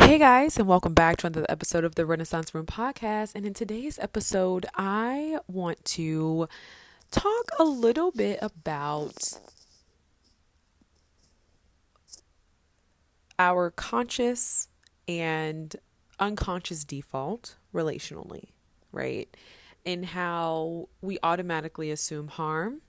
Hey guys, and welcome back to another episode of the Renaissance Room podcast. And in today's episode, I want to talk a little bit about our conscious and unconscious default relationally, right? And how we automatically assume harm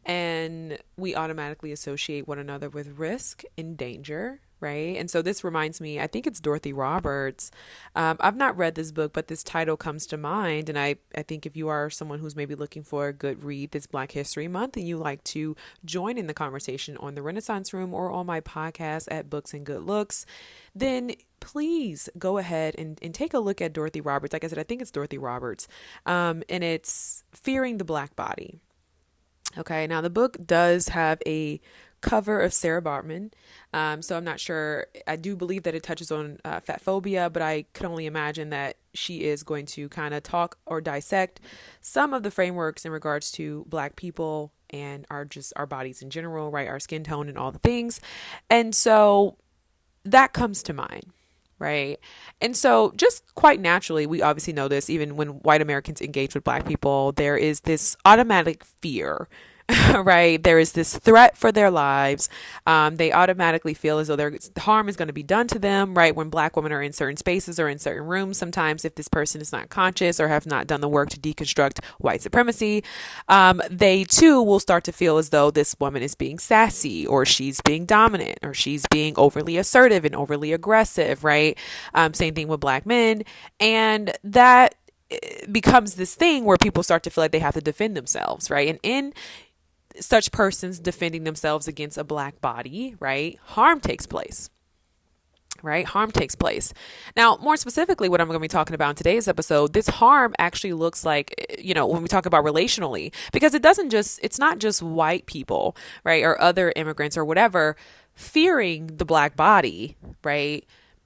and we automatically associate one another with risk and danger, right? And so this reminds me, I think it's Dorothy Roberts. I've not read this book, but this title comes to mind. And I think if you are someone who's maybe looking for a good read this Black History Month and you like to join in the conversation on the Renaissance Room or on my podcast at Books and Good Looks, then please go ahead and take a look at Dorothy Roberts. Like I said, I think it's Dorothy Roberts. And it's Fearing the Black Body. Okay, now the book does have a cover of Sarah Bartman. So I'm not sure. I do believe that it touches on fat phobia, but I could only imagine that she is going to kind of talk or dissect some of the frameworks in regards to Black people and our bodies in general, right? Our skin tone and all the things. And so that comes to mind. Right. And so just quite naturally, we obviously know this, even when white Americans engage with Black people, there is this automatic fear, right? There is this threat for their lives. They automatically feel as though harm is going to be done to them, right? When Black women are in certain spaces or in certain rooms, sometimes if this person is not conscious or have not done the work to deconstruct white supremacy, they too will start to feel as though this woman is being sassy or she's being dominant or she's being overly assertive and overly aggressive, right? Same thing with Black men. And that becomes this thing where people start to feel like they have to defend themselves, right? And in such persons defending themselves against a Black body, right, harm takes place. Right? Harm takes place. Now, more specifically, what I'm going to be talking about in today's episode, this harm actually looks like, when we talk about relationally, because it's not just white people, right, or other immigrants or whatever fearing the Black body, right?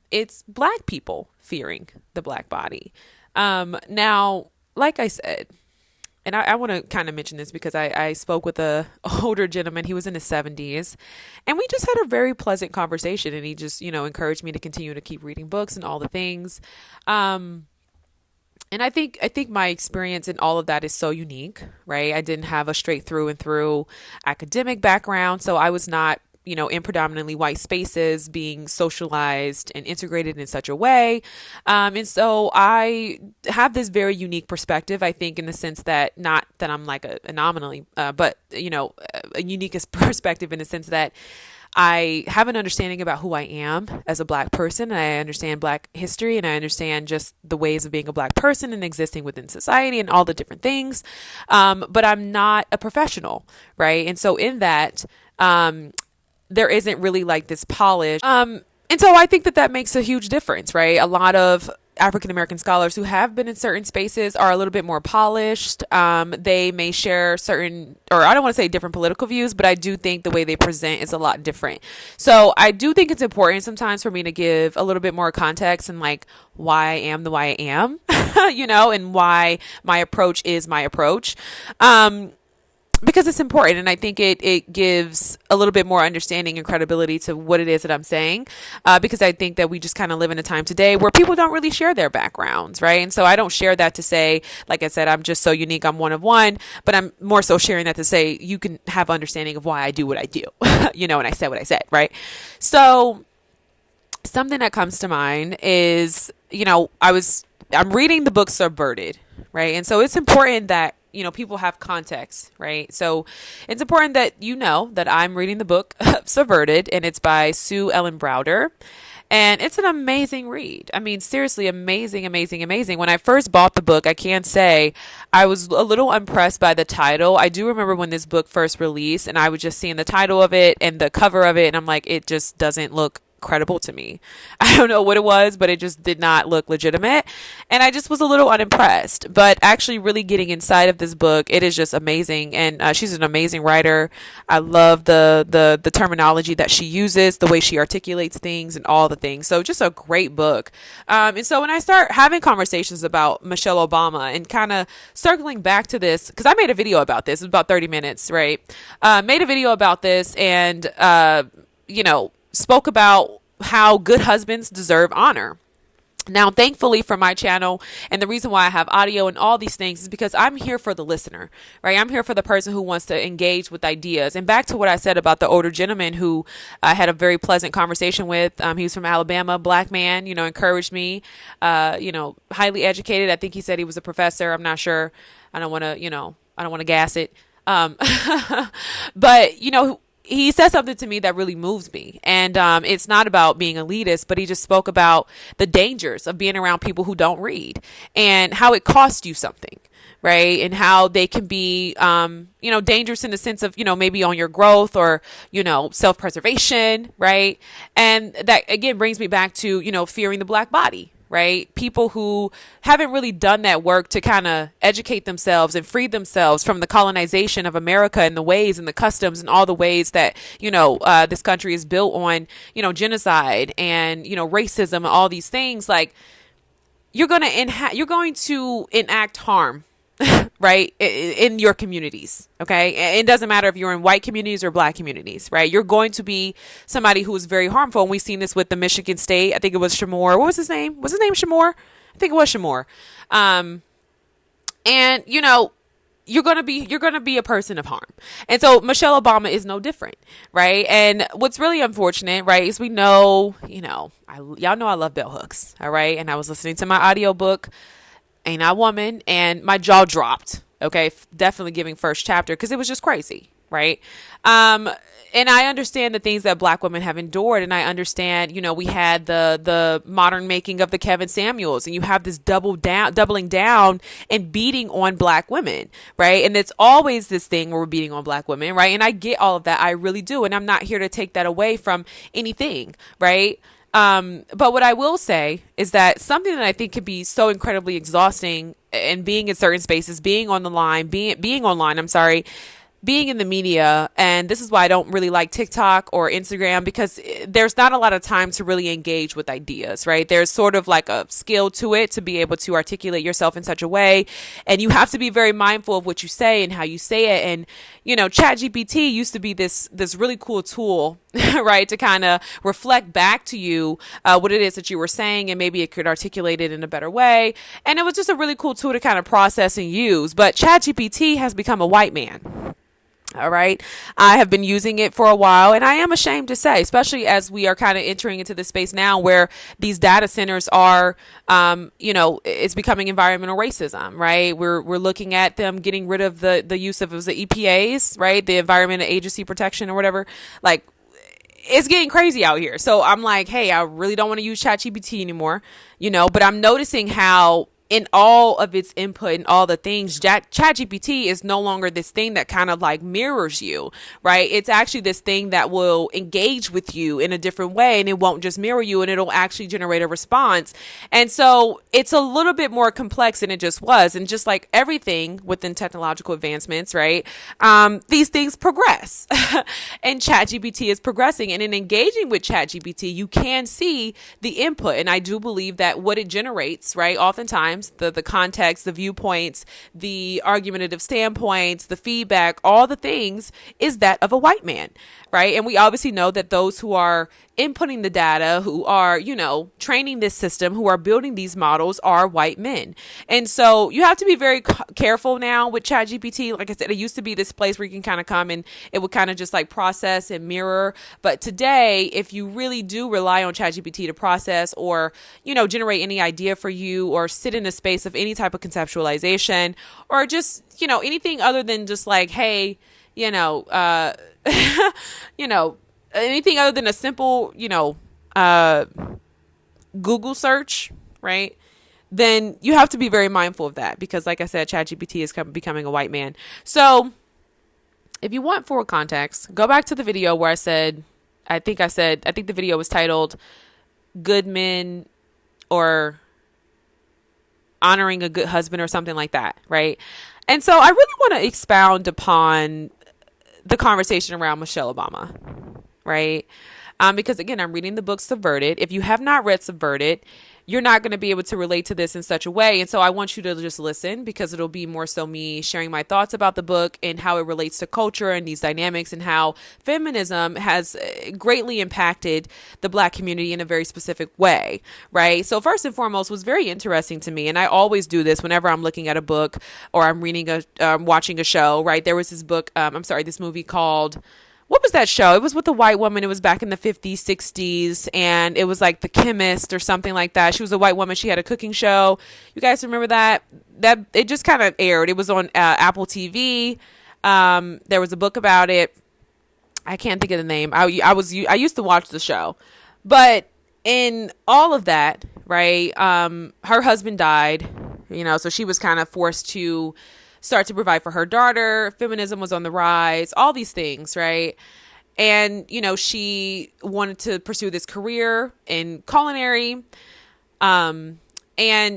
It's Black people fearing the Black body. Now, like I said, and I want to kind of mention this because I spoke with a older gentleman. He was in his 70s and we just had a very pleasant conversation, and he just, encouraged me to continue to keep reading books and all the things. And I think my experience in all of that is so unique, right? I didn't have a straight through and through academic background. So I was not, in predominantly white spaces being socialized and integrated in such a way. And so I have this very unique perspective, I think, in the sense that not that I'm like an anomaly, but, a unique perspective in the sense that I have an understanding about who I am as a Black person, and I understand Black history, and I understand just the ways of being a Black person and existing within society and all the different things. But I'm not a professional, right? And so in that, there isn't really like this polish. And so I think that makes a huge difference, right? A lot of African-American scholars who have been in certain spaces are a little bit more polished. They may share certain, or I don't want to say different political views, but I do think the way they present is a lot different. So I do think it's important sometimes for me to give a little bit more context and like why I am the way I am, and why my approach is my approach. Because it's important, and I think it gives a little bit more understanding and credibility to what it is that I'm saying, because I think that we just kind of live in a time today where people don't really share their backgrounds, right? And so I don't share that to say, like I said, I'm just so unique, I'm one of one, but I'm more so sharing that to say you can have understanding of why I do what I do, and I said what I said, right? So something that comes to mind is, I'm reading the book Subverted, right? And so it's important that people have context, right? So it's important that that I'm reading the book Subverted, and it's by Sue Ellen Browder. And it's an amazing read. I mean, seriously, amazing, amazing, amazing. When I first bought the book, I can't say I was a little impressed by the title. I do remember when this book first released, and I was just seeing the title of it and the cover of it, and I'm like, it just doesn't look credible to me. I don't know what it was, but it just did not look legitimate. And I just was a little unimpressed. But actually really getting inside of this book, it is just amazing. And she's an amazing writer. I love the terminology that she uses, the way she articulates things and all the things. So just a great book. And so when I start having conversations about Michelle Obama and kind of circling back to this, because I made a video about this, it was about 30 minutes, right? Made a video about this and, spoke about how good husbands deserve honor. Now, thankfully for my channel, and the reason why I have audio and all these things is because I'm here for the listener, right? I'm here for the person who wants to engage with ideas. And back to what I said about the older gentleman who I had a very pleasant conversation with. He was from Alabama, black man, encouraged me, highly educated. I think he said he was a professor. I'm not sure. I don't want to gas it. But, he said something to me that really moves me. And it's not about being elitist, but he just spoke about the dangers of being around people who don't read and how it costs you something, right? And how they can be, dangerous in the sense of, maybe on your growth or, self-preservation, right? And that, again, brings me back to, fearing the black body. Right? People who haven't really done that work to kind of educate themselves and free themselves from the colonization of America and the ways and the customs and all the ways that, this country is built on, genocide and, racism and all these things. Like, you're going to enact harm, right, in your communities. Okay. It doesn't matter if you're in white communities or black communities, right? You're going to be somebody who is very harmful. And we've seen this with the Michigan State. I think it was Shamor. What was his name? Was his name Shamor? I think it was Shamor. And you're going to be a person of harm. And so Michelle Obama is no different, right? And what's really unfortunate, right, is we know, y'all know I love bell hooks. All right. And I was listening to my audiobook, Ain't I Woman? And my jaw dropped. Okay. Definitely giving first chapter because it was just crazy. Right. And I understand the things that black women have endured. And I understand, we had the modern making of the Kevin Samuels, and you have this doubling down and beating on black women. Right. And it's always this thing where we're beating on black women. Right. And I get all of that. I really do. And I'm not here to take that away from anything. Right. But what I will say is that something that I think can be so incredibly exhausting and being in certain spaces, being on the line, being online, being in the media. And this is why I don't really like TikTok or Instagram, because there's not a lot of time to really engage with ideas, right? There's sort of like a skill to it to be able to articulate yourself in such a way. And you have to be very mindful of what you say and how you say it. And, ChatGPT used to be this really cool tool, right? To kind of reflect back to you what it is that you were saying, and maybe it could articulate it in a better way. And it was just a really cool tool to kind of process and use. But ChatGPT has become a white man. All right. I have been using it for a while, and I am ashamed to say, especially as we are kind of entering into this space now where these data centers are, it's becoming environmental racism, right? We're looking at them getting rid of the use of, it was the EPAs, right? The Environmental Agency Protection or whatever. Like, it's getting crazy out here. So I'm like, hey, I really don't want to use ChatGPT anymore, but I'm noticing how in all of its input and all the things, ChatGPT is no longer this thing that kind of like mirrors you, right? It's actually this thing that will engage with you in a different way, and it won't just mirror you, and it'll actually generate a response. And so it's a little bit more complex than it just was. And just like everything within technological advancements, right? These things progress and ChatGPT is progressing. And in engaging with ChatGPT, you can see the input. And I do believe that what it generates, right, oftentimes, the context, the viewpoints, the argumentative standpoints, the feedback, all the things is that of a white man, right? And we obviously know that those who are inputting the data, who are, training this system, who are building these models are white men. And so you have to be very careful now with ChatGPT. Like I said, it used to be this place where you can kind of come and it would kind of just like process and mirror. But today, if you really do rely on ChatGPT to process or, generate any idea for you, or sit in a space of any type of conceptualization, or just, anything other than just like, hey, anything other than a simple, Google search, right? Then you have to be very mindful of that, because like I said, ChatGPT is becoming a white man. So if you want full context, go back to the video where I think the video was titled Good Men, or Honoring a Good Husband, or something like that, right? And so I really want to expound upon the conversation around Michelle Obama. right? Because again, I'm reading the book Subverted. If you have not read Subverted, you're not going to be able to relate to this in such a way. And so I want you to just listen, because it'll be more so me sharing my thoughts about the book and how it relates to culture and these dynamics, and how feminism has greatly impacted the Black community in a very specific way, right? So first and foremost, was very interesting to me. And I always do this whenever I'm looking at a book or I'm reading watching a show, right? There was this book, this movie called, what was that show? It was with a white woman. It was back in the 50s, 60s, and it was like The Chemist or something like that. She was a white woman. She had a cooking show. You guys remember that? That it just kind of aired. It was on Apple TV. There was a book about it. I can't think of the name. I used to watch the show, but in all of that, right? Her husband died, so she was kind of forced to start to provide for her daughter. Feminism was on the rise, all these things, right? And, she wanted to pursue this career in culinary. And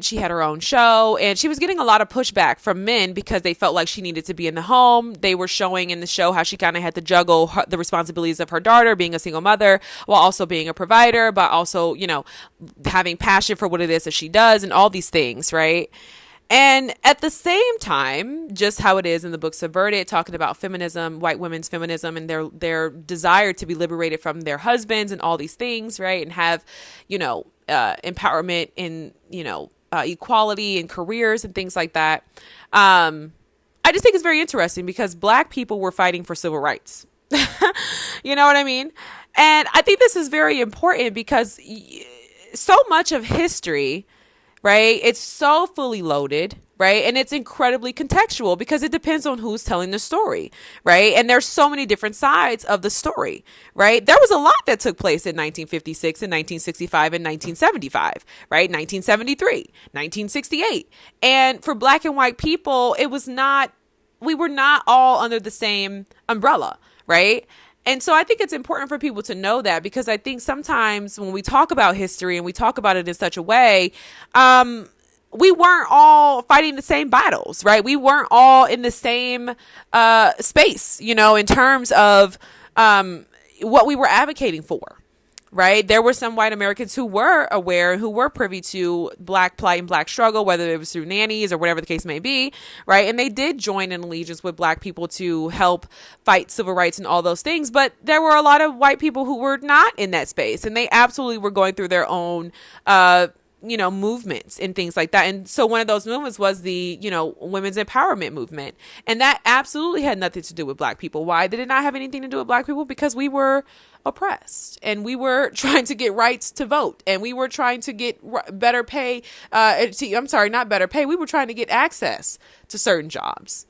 she had her own show, and she was getting a lot of pushback from men because they felt like she needed to be in the home. They were showing in the show how she kind of had to juggle the responsibilities of her daughter, being a single mother, while also being a provider, but also, having passion for what it is that she does and all these things, right? And at the same time, just how it is in the book Subverted, talking about feminism, white women's feminism, and their desire to be liberated from their husbands and all these things, right? And have, empowerment in, equality and careers and things like that. I just think it's very interesting because Black people were fighting for civil rights. You know what I mean? And I think this is very important because so much of history, right? It's so fully loaded, right? And it's incredibly contextual because it depends on who's telling the story, right? And there's so many different sides of the story, right? There was a lot that took place in 1956 and 1965 and 1975, right? 1973, 1968. And for Black and white people, we were not all under the same umbrella, right? And so I think it's important for people to know that, because I think sometimes when we talk about history and we talk about it in such a way, we weren't all fighting the same battles, right? We weren't all in the same space, in terms of what we were advocating for, right? There were some white Americans who were aware, who were privy to Black plight and Black struggle, whether it was through nannies or whatever the case may be, right? And they did join in allegiance with Black people to help fight civil rights and all those things. But there were a lot of white people who were not in that space, and they absolutely were going through their own movements and things like that. And so one of those movements was the, women's empowerment movement. And that absolutely had nothing to do with Black people. Why did it not have anything to do with Black people? Because we were oppressed, and we were trying to get rights to vote, and we were trying to get better pay. Not better pay. We were trying to get access to certain jobs.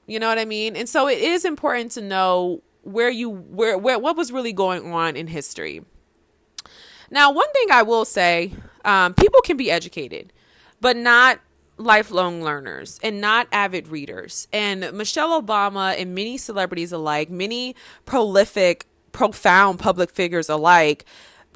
You know what I mean? And so it is important to know what was really going on in history. Now, one thing I will say, people can be educated, but not lifelong learners and not avid readers. And Michelle Obama and many celebrities alike, many prolific, profound public figures alike,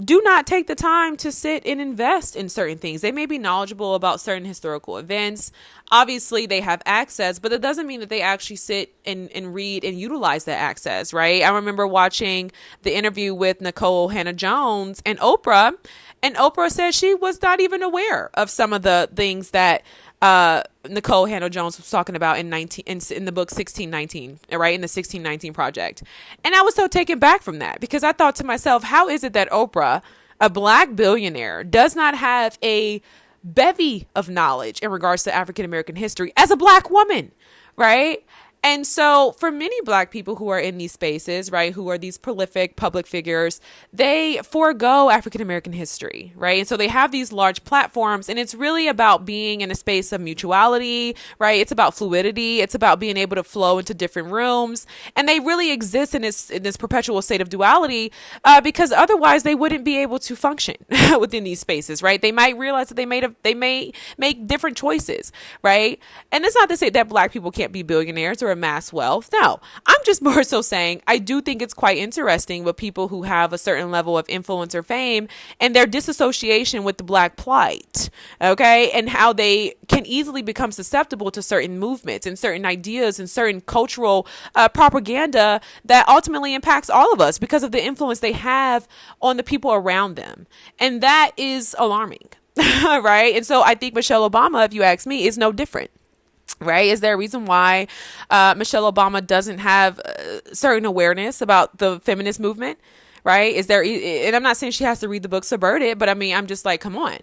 do not take the time to sit and invest in certain things. They may be knowledgeable about certain historical events. Obviously, they have access, but it doesn't mean that they actually sit and read and utilize that access, right? I remember watching the interview with Nicole Hannah-Jones and Oprah said she was not even aware of some of the things that Nicole Hannah-Jones was talking about in the book 1619, right? In the 1619 Project. And I was so taken back from that because I thought to myself, how is it that Oprah, a Black billionaire, does not have a bevy of knowledge in regards to African American history as a Black woman, right? And so for many Black people who are in these spaces, right, who are these prolific public figures, they forego African American history, right? And so they have these large platforms, and it's really about being in a space of mutuality, right? It's about fluidity. It's about being able to flow into different rooms. And they really exist in this perpetual state of duality because otherwise they wouldn't be able to function within these spaces, right? They might realize that they may make different choices, right? And it's not to say that Black people can't be billionaires or amass wealth. No, I'm just more so saying I do think it's quite interesting with people who have a certain level of influence or fame and their disassociation with the Black plight, okay, and how they can easily become susceptible to certain movements and certain ideas and certain cultural propaganda that ultimately impacts all of us because of the influence they have on the people around them. And that is alarming, right? And so I think Michelle Obama, if you ask me, is no different. Right? Is there a reason why Michelle Obama doesn't have certain awareness about the feminist movement? Right? Is there, and I'm not saying she has to read the book Subverted, but I mean, I'm just like, come on,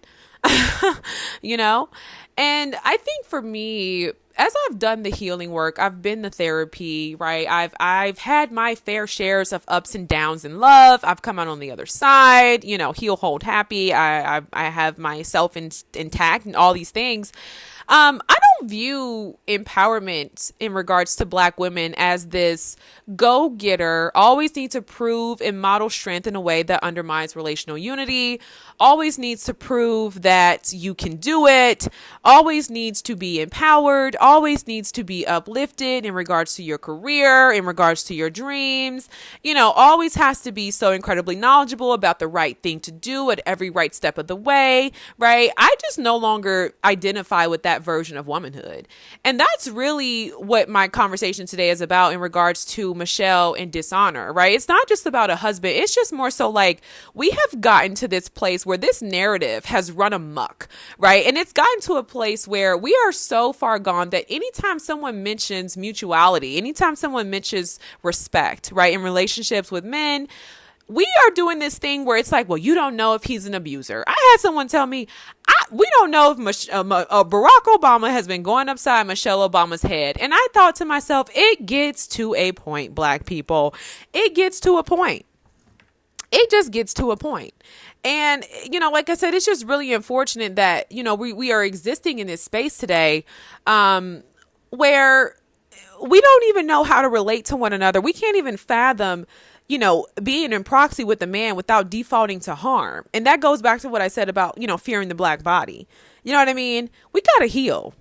you know? And I think for me, as I've done the healing work, I've been the therapy, right? I've had my fair shares of ups and downs in love. I've come out on the other side, you know, heal, hold, happy. I have myself intact and all these things. I don't view empowerment in regards to Black women as this go-getter, always need to prove and model strength in a way that undermines relational unity, always needs to prove that you can do it, always needs to be empowered, always needs to be uplifted in regards to your career, in regards to your dreams, you know, always has to be so incredibly knowledgeable about the right thing to do at every right step of the way, right? I just no longer identify with that version of womanhood. And that's really what my conversation today is about in regards to Michelle and dishonor, right? It's not just about a husband. It's just more so like we have gotten to this place where this narrative has run amok, right? And it's gotten to a place where we are so far gone that anytime someone mentions mutuality, anytime someone mentions respect, right, in relationships with men, we are doing this thing where it's like, well, you don't know if he's an abuser. I had someone tell me, we don't know if Barack Obama has been going upside Michelle Obama's head. And I thought to myself, it gets to a point, Black people. It gets to a point. It just gets to a point. And, you know, like I said, it's just really unfortunate that, you know, we are existing in this space today where we don't even know how to relate to one another. We can't even fathom, you know, being in proxy with a man without defaulting to harm. And that goes back to what I said about, you know, fearing the Black body. You know what I mean? We got to heal.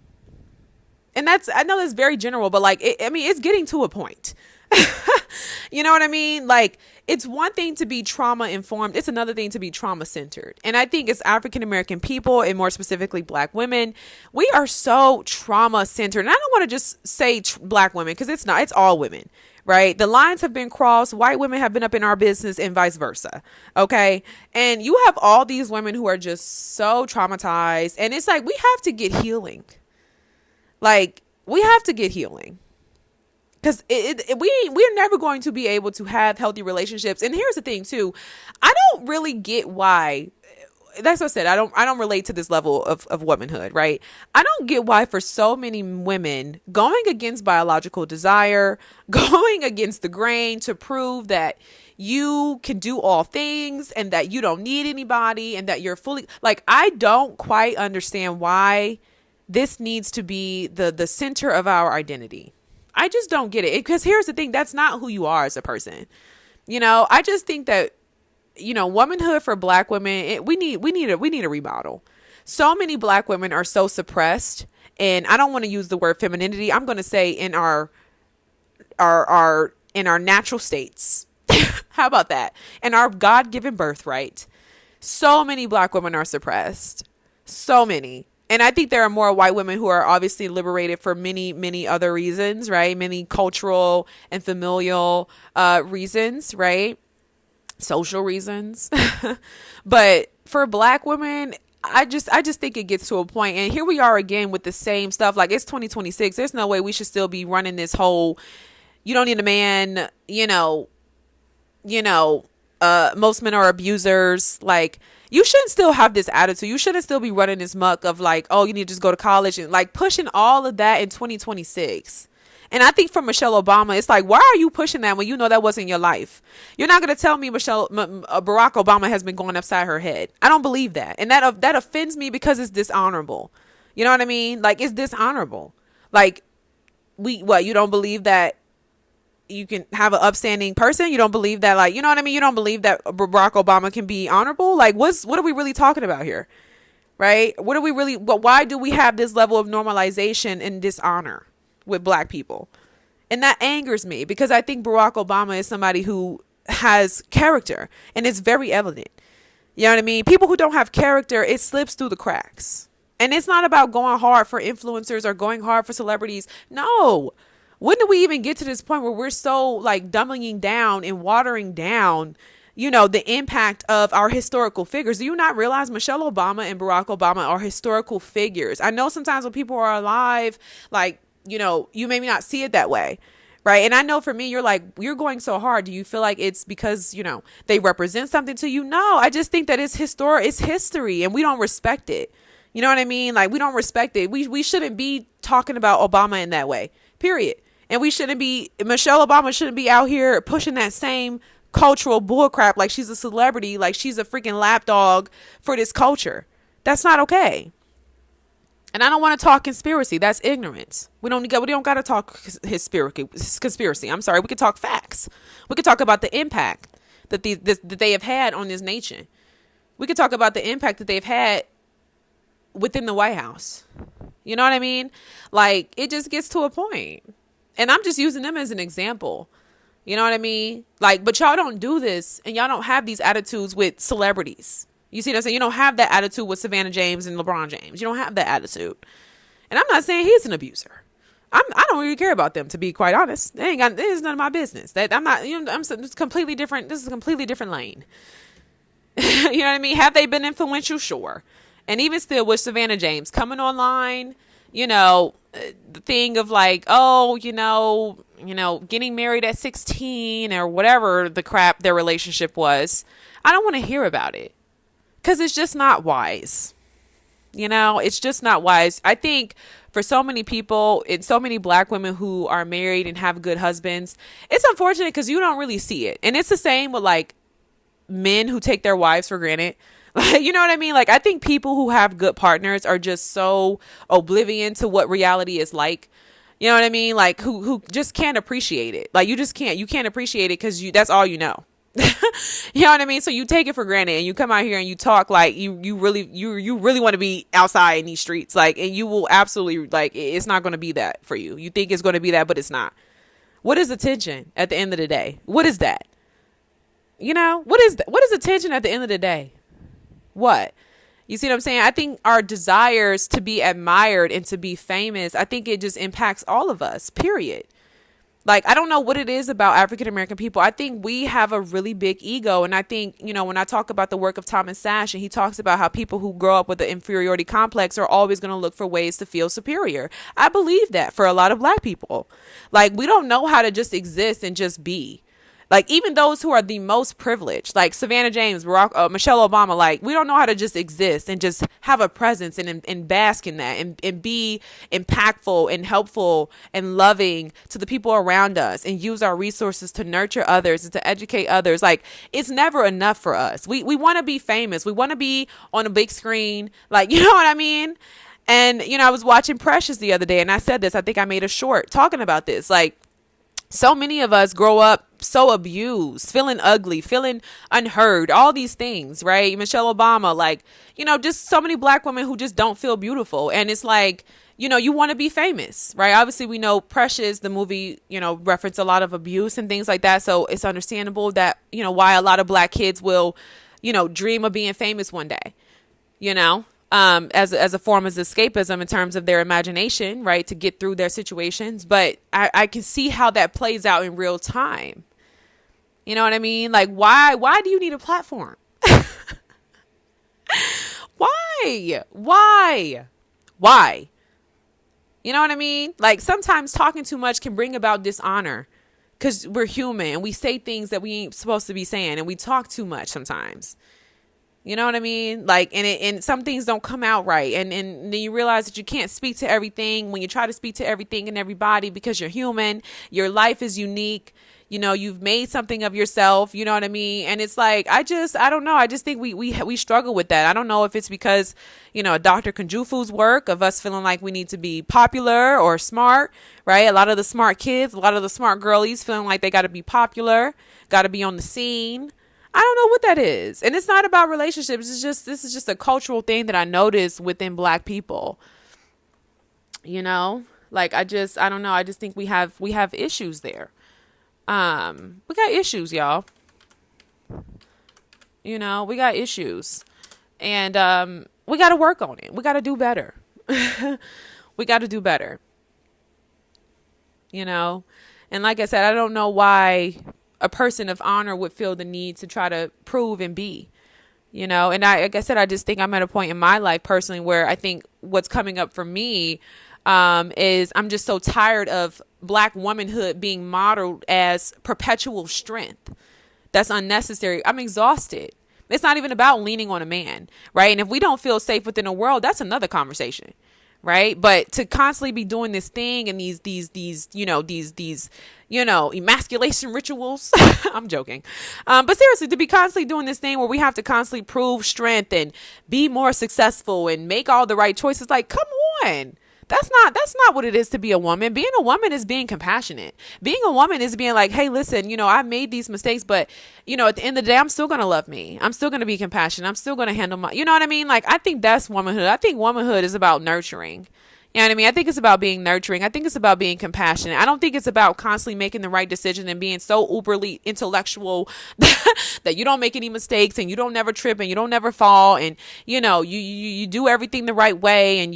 And I know that's very general, but like, it's getting to a point. You know what I mean? Like, it's one thing to be trauma informed. It's another thing to be trauma centered. And I think as African American people, and more specifically Black women, we are so trauma centered. And I don't want to just say Black women, because it's not, it's all women, right? The lines have been crossed. White women have been up in our business and vice versa. Okay. And you have all these women who are just so traumatized. And it's like, we have to get healing. Like, we have to get healing. Because we're never going to be able to have healthy relationships. And here's the thing too, I don't really get why. That's what I said. I don't relate to this level of womanhood, right? I don't get why for so many women going against biological desire, going against the grain to prove that you can do all things and that you don't need anybody and that you're fully, like, I don't quite understand why this needs to be the center of our identity. I just don't get it. Because here's the thing, that's not who you are as a person. You know, I just think that, you know, womanhood for Black women, we need a remodel. So many Black women are so suppressed, and I don't want to use the word femininity. I'm going to say in our natural states. How about that? In our God-given birthright. So many Black women are suppressed. So many. And I think there are more white women who are obviously liberated for many, many other reasons, right? Many cultural and familial reasons, right? Social reasons. But for Black women, I just think it gets to a point. And here we are again with the same stuff. Like, it's 2026. There's no way we should still be running this whole, you don't need a man, most men are abusers. Like, you shouldn't still have this attitude. You shouldn't still be running this muck of like, oh, you need to just go to college and like pushing all of that in 2026. And I think for Michelle Obama, it's like, why are you pushing that when you know that wasn't your life? You're not going to tell me Barack Obama has been going upside her head. I don't believe that. And that offends me because it's dishonorable. You know what I mean? Like, it's dishonorable. Like, you don't believe that you can have an upstanding person? You don't believe that, like, you know what I mean? You don't believe that Barack Obama can be honorable? Like, what are we really talking about here? Right? Why do we have this level of normalization and dishonor with Black people? And that angers me because I think Barack Obama is somebody who has character and it's very evident. You know what I mean? People who don't have character, it slips through the cracks. And it's not about going hard for influencers or going hard for celebrities. No. When do we even get to this point where we're so like dumbing down and watering down, you know, the impact of our historical figures? Do you not realize Michelle Obama and Barack Obama are historical figures? I know sometimes when people are alive, like, you know, you maybe not see it that way. Right. And I know for me, you're like, you're going so hard. Do you feel like it's because, you know, they represent something to you? No, I just think that it's history and we don't respect it. You know what I mean? Like, we don't respect it. We shouldn't be talking about Obama in that way, period. And Michelle Obama shouldn't be out here pushing that same cultural bullcrap like she's a celebrity, like she's a freaking lapdog for this culture. That's not okay. And I don't want to talk conspiracy. That's ignorance. We don't got to talk conspiracy. I'm sorry. We could talk facts. We could talk about the impact that they have had on this nation. We could talk about the impact that they've had within the White House. You know what I mean? Like, it just gets to a point. And I'm just using them as an example. You know what I mean? Like, but y'all don't do this and y'all don't have these attitudes with celebrities. You see what I'm saying? You don't have that attitude with Savannah James and LeBron James. You don't have that attitude. And I'm not saying he's an abuser. I don't really care about them, to be quite honest. This is none of my business. It's completely different. This is a completely different lane. You know what I mean? Have they been influential? Sure. And even still with Savannah James coming online, you know, the thing of like, oh, you know, getting married at 16 or whatever the crap their relationship was. I don't want to hear about it. Because it's just not wise. You know, it's just not wise. I think for so many people and so many Black women who are married and have good husbands, it's unfortunate because you don't really see it. And it's the same with like men who take their wives for granted. Like, you know what I mean? Like, I think people who have good partners are just so oblivion to what reality is like. You know what I mean? Like, who just can't appreciate it. Like, you can't appreciate it because that's all you know. You know what I mean? So you take it for granted and you come out here and you talk like you really want to be outside in these streets, like, and you will absolutely, like, it's not going to be that for you. You think it's going to be that, but it's not. What is attention at the end of the day? What is that? You know, what is that? What is attention at the end of the day? What? You see what I'm saying? I think our desires to be admired and to be famous, I think it just impacts all of us, period. Like, I don't know what it is about African American people. I think we have a really big ego. And I think, you know, when I talk about the work of Thomas Sachs, and he talks about how people who grow up with the inferiority complex are always going to look for ways to feel superior. I believe that for a lot of Black people. Like, we don't know how to just exist and just be. Like, even those who are the most privileged, like Savannah James, Michelle Obama, like, we don't know how to just exist and just have a presence and bask in that and be impactful and helpful and loving to the people around us and use our resources to nurture others and to educate others. Like, it's never enough for us. We want to be famous. We want to be on a big screen. Like, you know what I mean? And, you know, I was watching Precious the other day and I said this, I think I made a short talking about this. Like, so many of us grow up so abused, feeling ugly, feeling unheard, all these things, right? Michelle Obama, like, you know, just so many Black women who just don't feel beautiful. And it's like, you know, you want to be famous, right? Obviously, we know Precious, the movie, you know, reference a lot of abuse and things like that. So it's understandable that, you know, why a lot of Black kids will, you know, dream of being famous one day, you know? As a form of escapism in terms of their imagination, right, to get through their situations. But I can see how that plays out in real time. You know what I mean? Like, why do you need a platform? Why? You know what I mean? Like, sometimes talking too much can bring about dishonor because we're human and we say things that we ain't supposed to be saying and we talk too much sometimes. You know what I mean? Like, and some things don't come out right. And then you realize that you can't speak to everything when you try to speak to everything and everybody because you're human. Your life is unique. You know, you've made something of yourself. You know what I mean? And it's like, I don't know. I just think we struggle with that. I don't know if it's because, you know, Dr. Kunjufu's work of us feeling like we need to be popular or smart, right? A lot of the smart kids, a lot of the smart girlies feeling like they got to be popular, got to be on the scene. I don't know what that is. And it's not about relationships. This is just a cultural thing that I noticed within Black people. You know, Like, I don't know. I just think we have issues there. We got issues, y'all. We got issues, and we got to work on it. We got to do better. We got to do better. And like I said, I don't know why a person of honor would feel the need to try to prove and be. And like I said, I just think I'm at a point in my life personally where I think what's coming up for me is I'm just so tired of Black womanhood being modeled as perpetual strength. That's unnecessary. I'm exhausted. It's not even about leaning on a man, right? And if we don't feel safe within the world, that's another conversation, right? But to constantly be doing this thing and these emasculation rituals, I'm joking. But seriously, to be constantly doing this thing where we have to constantly prove strength and be more successful and make all the right choices, like, come on. That's not what it is to be a woman. Being a woman is being compassionate. Being a woman is being like, hey, listen, I made these mistakes, but at the end of the day, I'm still going to love me. I'm still going to be compassionate. I'm still going to handle my, you know what I mean? Like, I think that's womanhood. I think womanhood is about nurturing. You know what I mean? I think it's about being nurturing. I think it's about being compassionate. I don't think it's about constantly making the right decision and being so uberly intellectual that you don't make any mistakes and you don't never trip and you don't never fall and you do everything the right way and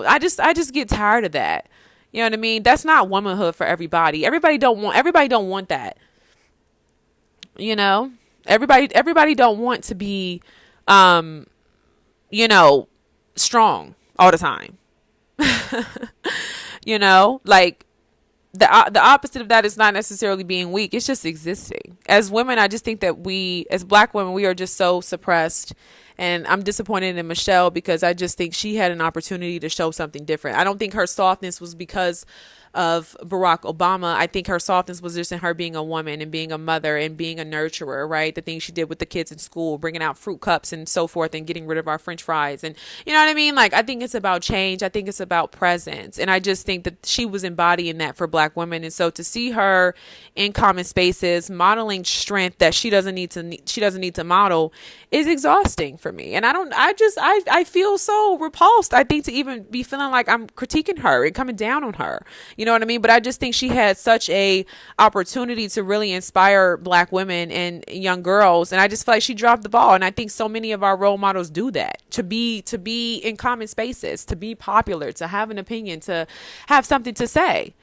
I just get tired of that. You know what I mean? That's not womanhood for everybody. Everybody don't want that. Everybody don't want to be strong all the time. Like the opposite of that is not necessarily being weak. It's just existing. As women, I just think that as Black women, we are just so suppressed. And I'm disappointed in Michelle because I just think she had an opportunity to show something different. I don't think her softness was because of Barack Obama. I think her softness was just in her being a woman and being a mother and being a nurturer, right? The things she did with the kids in school, bringing out fruit cups and so forth and getting rid of our French fries. And you know what I mean? Like, I think it's about change. I think it's about presence. And I just think that she was embodying that for Black women. And so to see her in common spaces, modeling strength that she doesn't need to model is exhausting for me. And I feel so repulsed, I think, to even be feeling like I'm critiquing her and coming down on her. You know what I mean? But I just think she had such a opportunity to really inspire Black women and young girls. And I just feel like she dropped the ball. And I think so many of our role models do that, to be in common spaces, to be popular, to have an opinion, to have something to say,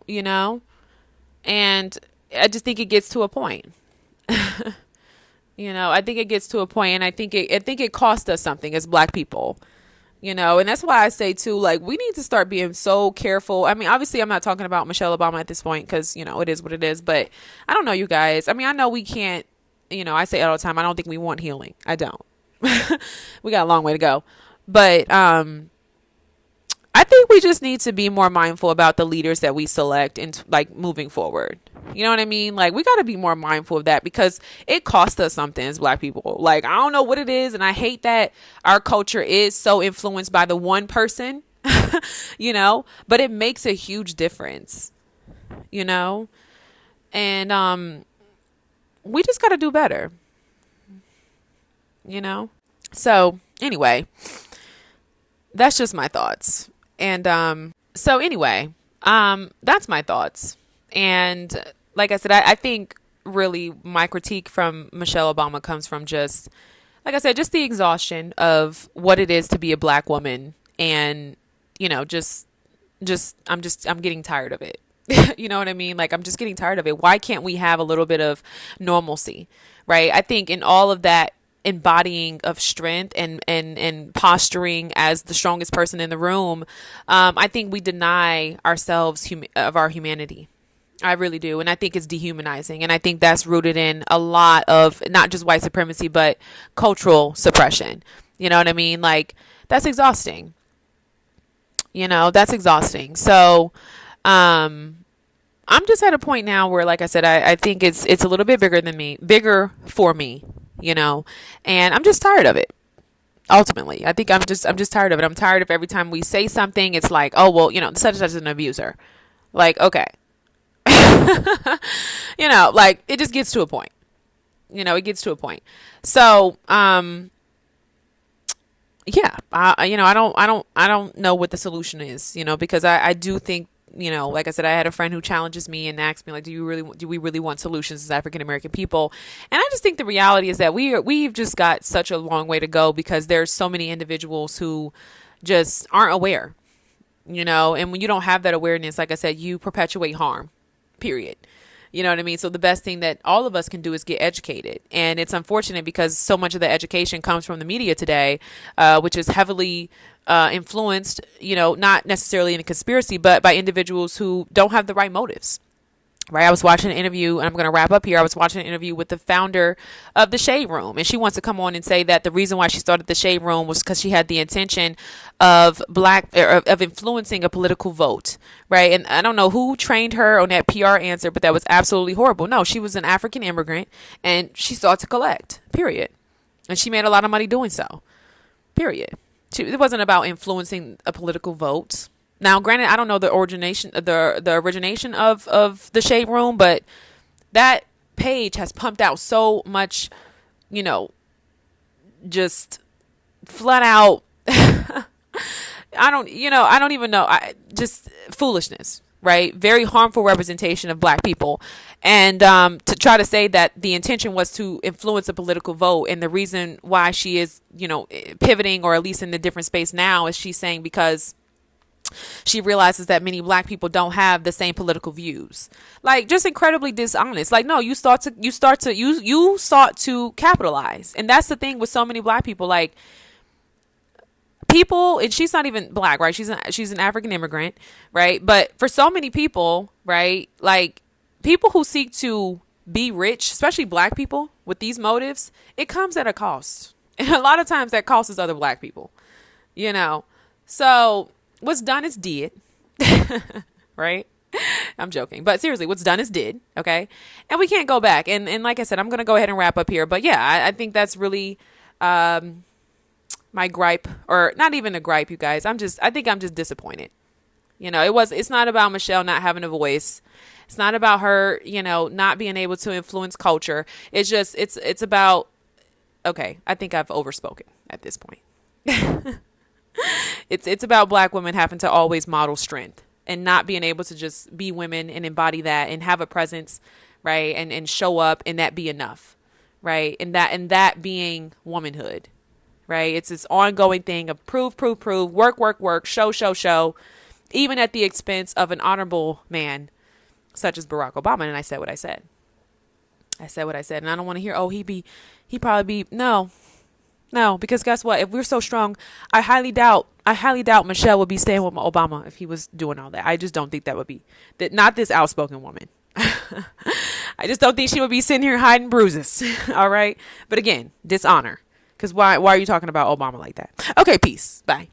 and I just think it gets to a point. I think it gets to a point, and I think it cost us something as Black people. And that's why I say too, like, we need to start being so careful. I mean, obviously I'm not talking about Michelle Obama at this point because, it is what it is, but I don't know, you guys. I mean, I know we can't, I say it all the time. I don't think we want healing. I don't. We got a long way to go, but, I think we just need to be more mindful about the leaders that we select and like moving forward. You know what I mean? Like, we got to be more mindful of that because it costs us something as Black people. Like, I don't know what it is. And I hate that our culture is so influenced by the one person, but it makes a huge difference, and we just got to do better, So anyway, that's just my thoughts. And so anyway, that's my thoughts. And like I said, I think really my critique from Michelle Obama comes from just, like I said, just the exhaustion of what it is to be a Black woman. And, I'm getting tired of it. You know what I mean? Like, I'm just getting tired of it. Why can't we have a little bit of normalcy, right? I think in all of that embodying of strength and posturing as the strongest person in the room, I think we deny ourselves of our humanity. I really do. And I think it's dehumanizing. And I think that's rooted in a lot of not just white supremacy, but cultural suppression. You know what I mean? Like, that's exhausting. That's exhausting. So, I'm just at a point now where, like I said, I think it's a little bit bigger for me, and I'm just tired of it. Ultimately, I think I'm just tired of it. I'm tired of every time we say something, it's like, oh, well, such and such is an abuser. Like, okay. Like, it just gets to a point. It gets to a point. So, yeah, I don't know what the solution is, because I do think, like I said, I had a friend who challenges me and asked me, like, do we really want solutions as African American people? And I just think the reality is that we've just got such a long way to go, because there's so many individuals who just aren't aware, and when you don't have that awareness, like I said, you perpetuate harm, period. You know what I mean? So the best thing that all of us can do is get educated. And it's unfortunate because so much of the education comes from the media today, which is heavily influenced, not necessarily in a conspiracy, but by individuals who don't have the right motives. Right. I was watching an interview, and I'm going to wrap up here. I was watching an interview with the founder of the Shade Room, and she wants to come on and say that the reason why she started the Shade Room was because she had the intention of of influencing a political vote. Right. And I don't know who trained her on that PR answer, but that was absolutely horrible. No, she was an African immigrant, and she sought to collect, period. And she made a lot of money doing so, period. It wasn't about influencing a political vote. Now, granted, I don't know the origination of the Shade Room, but that page has pumped out so much, just flat out. I don't even know. Just foolishness, right? Very harmful representation of Black people. And to try to say that the intention was to influence a political vote, and the reason why she is, pivoting, or at least in a different space now, is she's saying because she realizes that many Black people don't have the same political views. Like, just incredibly dishonest. Like, no, you sought to capitalize. And that's the thing with so many Black people. Like, people, and she's not even Black, right? She's an African immigrant, right? But for so many people, right, like, people who seek to be rich, especially Black people with these motives, it comes at a cost. And a lot of times that cost is other Black people, So what's done is did, right? I'm joking, but seriously, what's done is did. Okay. And we can't go back. And like I said, I'm going to go ahead and wrap up here, but yeah, I think that's really, my gripe, or not even a gripe, you guys. I think I'm just disappointed. It's not about Michelle not having a voice. It's not about her, not being able to influence culture. It's just, it's about, okay, I think I've overspoken at this point. It's about Black women having to always model strength and not being able to just be women and embody that and have a presence, right? And show up, and that be enough, right? And that being womanhood, right? It's this ongoing thing of prove, work, show, even at the expense of an honorable man such as Barack Obama. And I said what I said. And I don't want to hear, oh, he probably be, no, because guess what? If we're so strong, I highly doubt Michelle would be staying with Obama if he was doing all that. I just don't think that would be not this outspoken woman. I just don't think she would be sitting here hiding bruises. All right. But again, dishonor. Because why are you talking about Obama like that? Okay, peace. Bye.